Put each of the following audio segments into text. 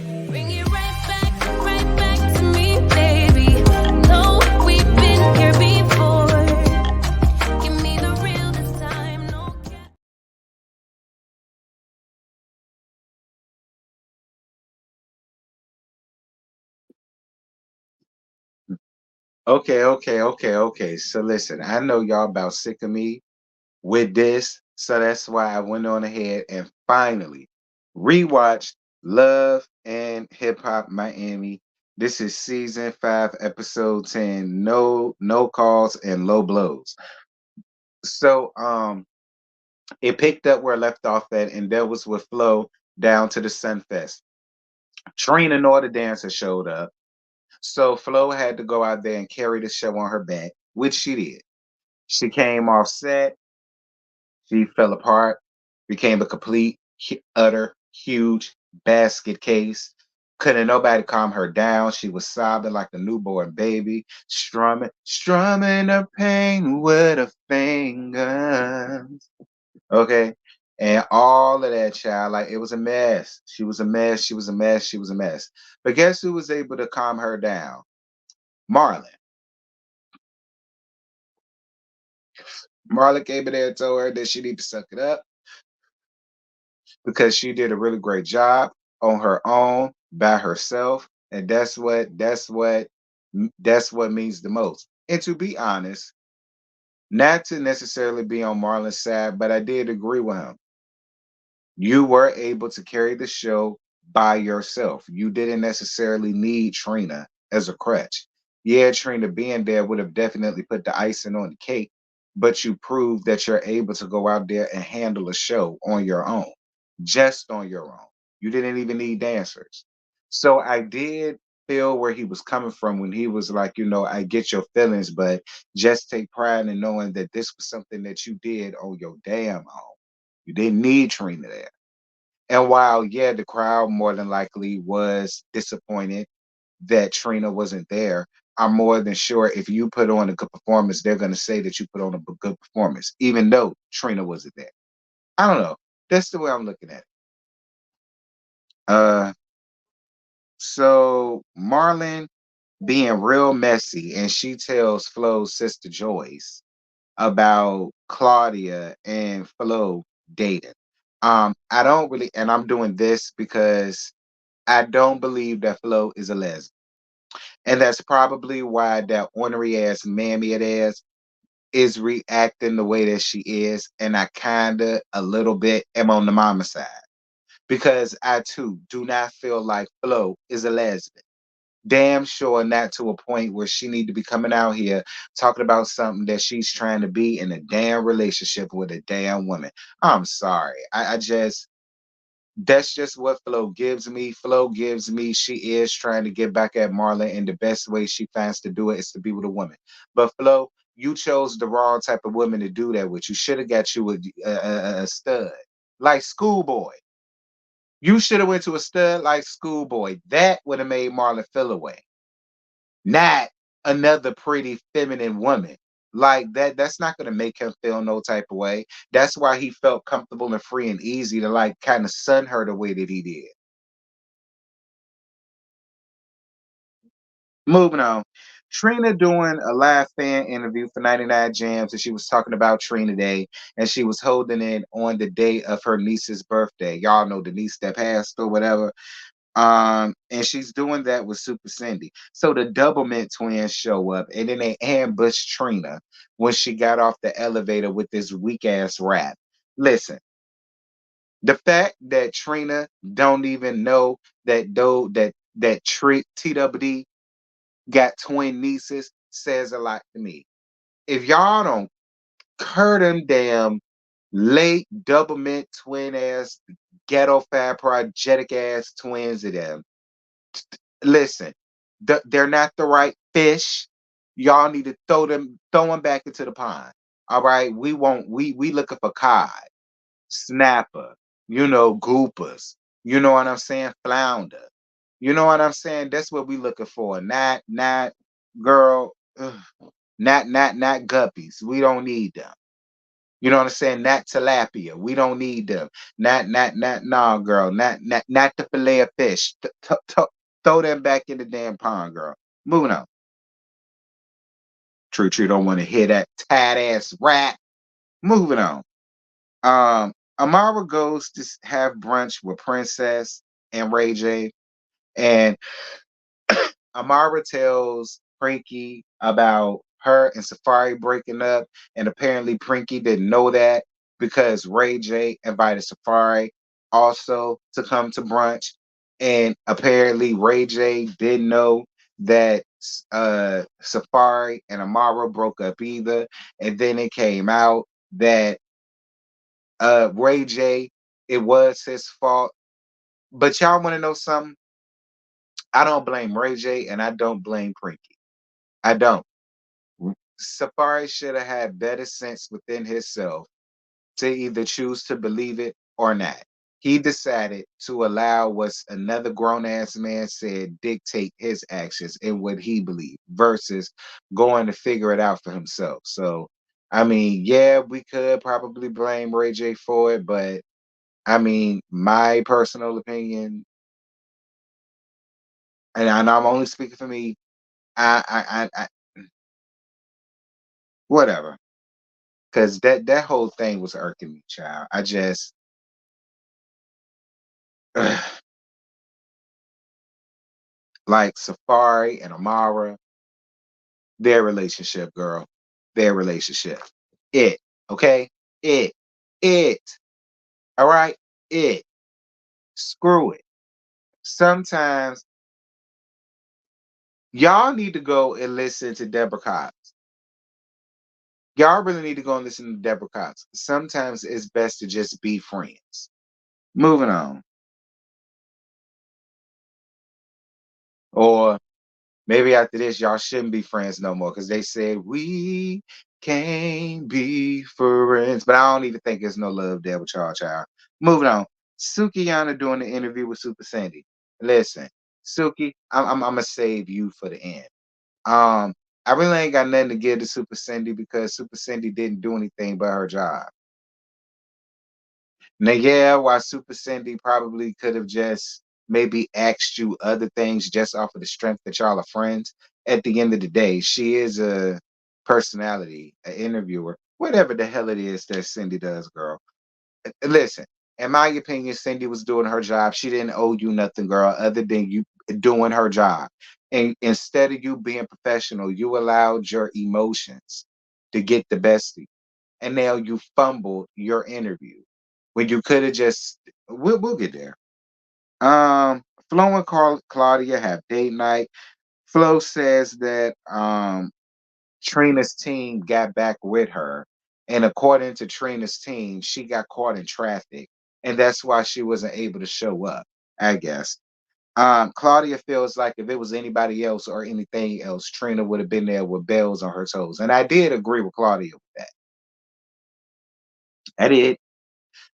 Bring it right back to me, baby. No, we've been here before. Give me the real this time, no cap. Okay. So listen, I know y'all about sick of me with this, so that's why I went on ahead and finally rewatched Love and Hip Hop Miami. This is season 5, episode 10. No calls and low blows. So it picked up where I left off at, and that was with Flo down to the Sunfest. Trina and all the dancers showed up. So Flo had to go out there and carry the show on her back, which she did. She came off set, she fell apart, became a complete, utter, huge basket case. Couldn't nobody calm her down. She was sobbing like a newborn baby, strumming her pain with her fingers. Okay. And all of that, child, like it was a mess. She was a mess. She was a mess. She was a mess. But guess who was able to calm her down? Marlon. Marlon came in there and told her that she need to suck it up because she did a really great job on her own by herself, and that's what means the most. And to be honest, not to necessarily be on Marlon's side, but I did agree with him. You were able to carry the show by yourself. You didn't necessarily need Trina as a crutch. Yeah, Trina being there would have definitely put the icing on the cake, but you proved that you're able to go out there and handle a show on your own, just on your own. You didn't even need dancers. So I did feel where he was coming from when he was like, I get your feelings, but just take pride in knowing that this was something that you did on your damn own. You didn't need Trina there. And while, yeah, the crowd more than likely was disappointed that Trina wasn't there, I'm more than sure if you put on a good performance, they're going to say that you put on a good performance, even though Trina wasn't there. I don't know. That's the way I'm looking at it. Uh, so Marlon being real messy, and she tells Flo's sister Joyce about Claudia and Flo dating. I don't really, and I'm doing this because I don't believe that Flo is a lesbian. And that's probably why that ornery ass mammy it is reacting the way that she is. And I kinda a little bit am on the mama side. Because I too do not feel like Flo is a lesbian. Damn sure not to a point where she need to be coming out here talking about something that she's trying to be in a damn relationship with a damn woman. I'm sorry. I just that's just what Flo gives me. Flo gives me she is trying to get back at Marlon, and the best way she finds to do it is to be with a woman. But Flo, you chose the wrong type of woman to do that with. You should have got you a stud like Schoolboy. You should have went to a stud like Schoolboy. That would have made Marlon feel away, not another pretty feminine woman. Like that's not gonna make him feel no type of way. That's why he felt comfortable and free and easy to like kind of sun her the way that he did. Moving on. Trina doing a live fan interview for 99 Jams, and she was talking about Trina Day, and she was holding it on the day of her niece's birthday. Y'all know the niece that passed or whatever. And she's doing that with Super Cindy. So the Double Mint twins show up, and then they ambush Trina when she got off the elevator with this weak ass rap. Listen, the fact that Trina don't even know that though that TWD got twin nieces says a lot to me. If y'all don't cur them damn late double mint twin ass ghetto fab projectic ass twins of them, listen, they're not the right fish. Y'all need to throw them back into the pond. All right, we looking for cod, snapper, goopers. You know what I'm saying? Flounder. You know what I'm saying? That's what we looking for. Not girl. Ugh, not guppies. We don't need them. You know what I'm saying? Not tilapia. We don't need them. Nah, girl. Not the fillet of fish. Throw them back in the damn pond, girl. Moving on. True don't want to hear that tight ass rap. Moving on. Amara goes to have brunch with Princess and Ray J, and Amara tells Prinky about her and Safari breaking up, and apparently Prinky didn't know that because Ray J invited Safari also to come to brunch, and apparently Ray J didn't know that Safari and Amara broke up either, and then it came out that Ray J, it was his fault. But y'all want to know something? I don't blame Ray J and I don't blame Prinky. I don't. Safari should have had better sense within himself to either choose to believe it or not. He decided to allow what another grown ass man said dictate his actions and what he believed versus going to figure it out for himself. So, I mean, yeah, we could probably blame Ray J for it, but I mean, my personal opinion, and I'm only speaking for me. I whatever, because that whole thing was irking me, child. I just like Safari and Amara, their relationship, girl, their relationship. It, okay, it, it. All right, it. Screw it. Sometimes y'all need to go and listen to Deborah Cox. Y'all really need to go and listen to Deborah Cox. Sometimes it's best to just be friends. Moving on. Or maybe after this, y'all shouldn't be friends no more because they said we can't be friends. But I don't even think there's no love there with y'all, child. Moving on. Sukiyana doing the interview with Super Sandy. Listen, Suki, I'm gonna save you for the end. I really ain't got nothing to give to Super Cindy because Super Cindy didn't do anything but her job. Now, yeah, while Super Cindy probably could have just maybe asked you other things just off of the strength that y'all are friends, at the end of the day, she is a personality, an interviewer, whatever the hell it is that Cindy does, girl. Listen, in my opinion, Cindy was doing her job. She didn't owe you nothing, girl, other than you doing her job. And instead of you being professional, you allowed your emotions to get the best of you. And now you fumbled your interview when you could have just we'll get there. Flo and Claudia have date night. Flo says that Trina's team got back with her, and according to Trina's team, she got caught in traffic, and that's why she wasn't able to show up. I guess. Claudia feels like if it was anybody else or anything else, Trina would have been there with bells on her toes, and I did agree with Claudia with that. I did.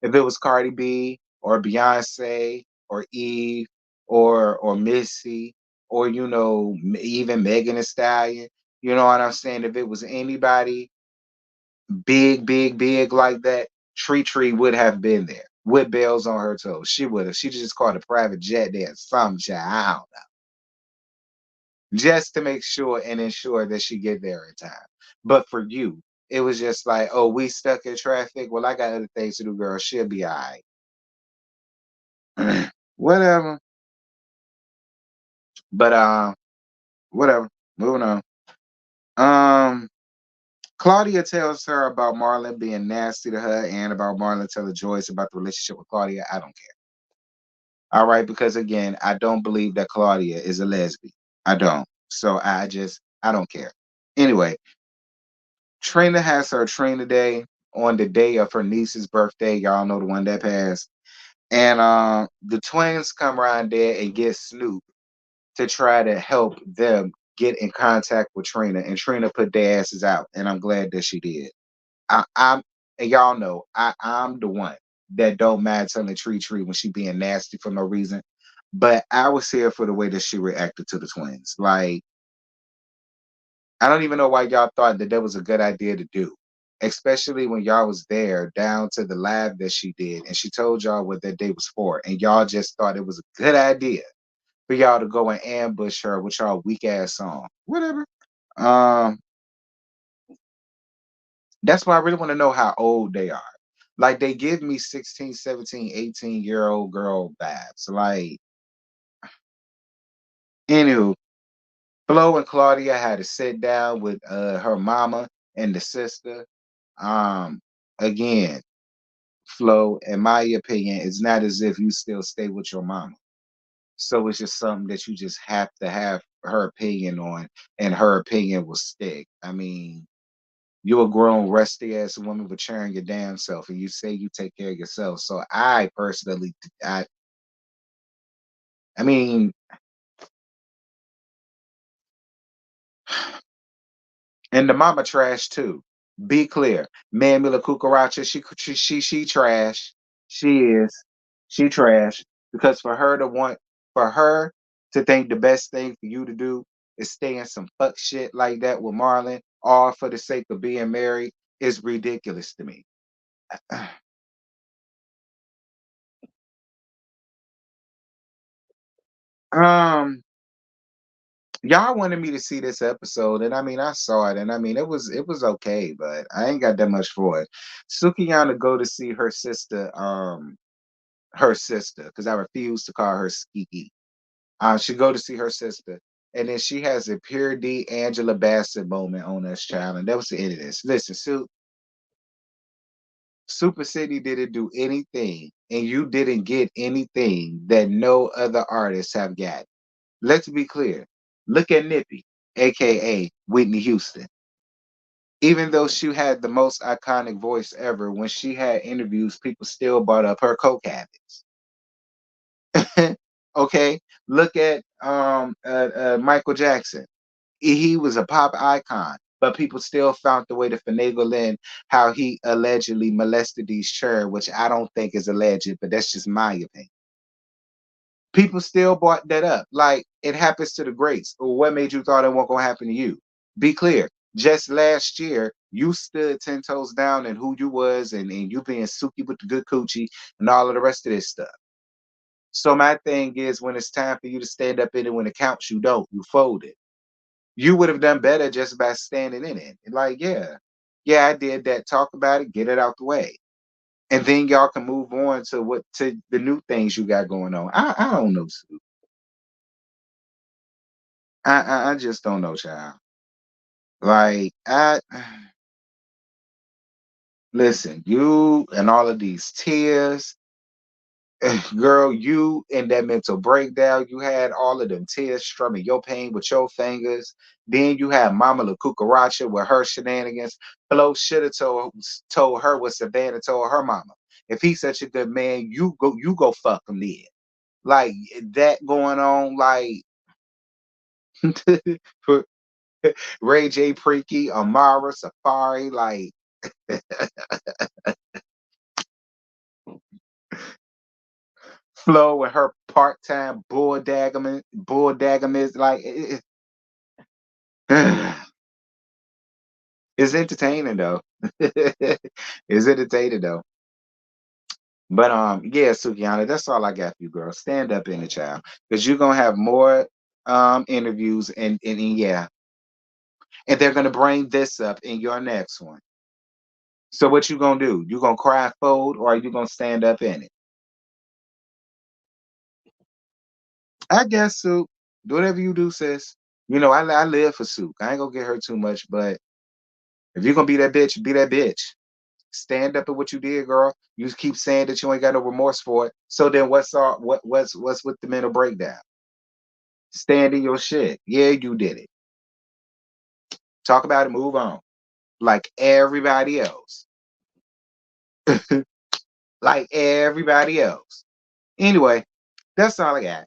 If it was Cardi B or Beyonce or Eve or Missy or even Megan Thee Stallion, you know what I'm saying? If it was anybody big like that, Tree would have been there with bells on her toes. She would have. She just caught a private jet there, some child, I don't know, just to make sure and ensure that she get there in time. But for you, it was just like, oh, we stuck in traffic. Well, I got other things to do, girl. She'll be all right. Whatever. But whatever. Moving on. Um, Claudia tells her about Marlon being nasty to her and about Marlon telling Joyce about the relationship with Claudia. I don't care. All right, because again, I don't believe that Claudia is a lesbian. I don't. So I don't care. Anyway, Trina has her Trina Day on the day of her niece's birthday. Y'all know the one that passed. And the twins come around there and get Snoop to try to help them get in contact with Trina, and Trina put their asses out, and I'm glad that she did. I'm and y'all know I'm the one that don't mind telling Tree when she being nasty for no reason, but I was here for the way that she reacted to the twins. Like I don't even know why y'all thought that was a good idea to do. especially when y'all was there down to the lab that she did, and she told y'all what that day was for, and y'all just thought it was a good idea for y'all to go and ambush her with y'all weak ass song. Whatever. Um, that's why I really want to know how old they are. Like they give me 16, 17, 18-year-old girl vibes. Like, anywho, Flo and Claudia had to sit down with her mama and the sister. Um, again, Flo, in my opinion, it's not as if you still stay with your mama. So it's just something that you just have to have her opinion on, and her opinion will stick. I mean, you're a grown, rusty ass woman maturing your damn self, and you say you take care of yourself. So I personally, I mean, and the mama trash too. Be clear, man, Mila Cucaracha, she trash. She is, she trash because for her to think the best thing for you to do is stay in some fuck shit like that with Marlon, all for the sake of being married, is ridiculous to me. Um, y'all wanted me to see this episode, and I mean, I saw it, and I mean, it was okay, but I ain't got that much for it. Sukiyana go to see her sister, because I refuse to call her Skiki. She go to see her sister, and then she has a pure D Angela Bassett moment on us, child, and that was the end of this. Listen, Super City didn't do anything, and you didn't get anything that no other artists have got. Let's be clear. Look at Nippy, aka Whitney Houston. Even though she had the most iconic voice ever, when she had interviews, people still brought up her coke habits. Okay, look at Michael Jackson. He was a pop icon, but people still found the way to finagle in how he allegedly molested these children, which I don't think is alleged, but that's just my opinion. People still brought that up. Like it happens to the greats. Well, what made you thought it won't gonna happen to you? Be clear. Just last year, you stood 10 toes down in who you was, and you being Suki with the good coochie and all of the rest of this stuff. So my thing is, when it's time for you to stand up in it, when it counts, you don't. You fold it. You would have done better just by standing in it. Like, yeah, yeah, I did that. Talk about it, get it out the way, and then y'all can move on to the new things you got going on. I don't know, Sue. I just don't know, child. Like, I listen, you and all of these tears, girl, you in that mental breakdown, you had all of them tears strumming your pain with your fingers. Then you had Mama La Cucaracha with her shenanigans. Flo should have told her what Savannah told her mama. If he's such a good man, you go fuck him then. Like that going on, like for Ray J, Preaky, Amara, Safari, like Flo and her part-time bull daggum is like it's entertaining though. It's entertaining though. But yeah, Sukiana, that's all I got for you, girl. Stand up in the child. Because you're gonna have more interviews and yeah. And they're gonna bring this up in your next one. So what you gonna do? You gonna cry fold or are you gonna stand up in it? I guess Sue. Do whatever you do, sis. You know, I live for Sue. I ain't gonna get her too much, but if you're gonna be that bitch, be that bitch. Stand up at what you did, girl. You keep saying that you ain't got no remorse for it. So then what's with the mental breakdown? Stand in your shit. Yeah, you did it. Talk about it, move on. Like everybody else. Like everybody else. Anyway, that's all I got.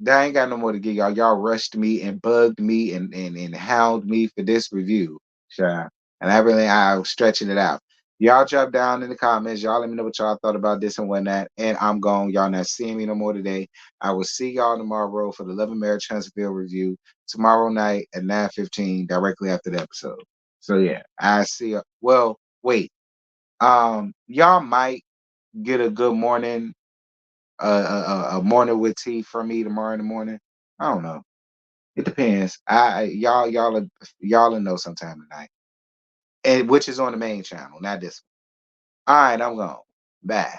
I ain't got no more to give y'all. Y'all rushed me and bugged me and hound me for this review, sure. And I was stretching it out. Y'all drop down in the comments. Y'all let me know what y'all thought about this and whatnot. And I'm gone. Y'all not seeing me no more today. I will see y'all tomorrow for the Love and Marriage Huntsville review tomorrow night at 9:15, directly after the episode. So yeah, I see. Well, wait. Y'all might get a good morning, a morning with tea from me tomorrow in the morning. I don't know. It depends. Y'all will know sometime tonight, and which is on the main channel, not this one. All right, I'm gone. Bye.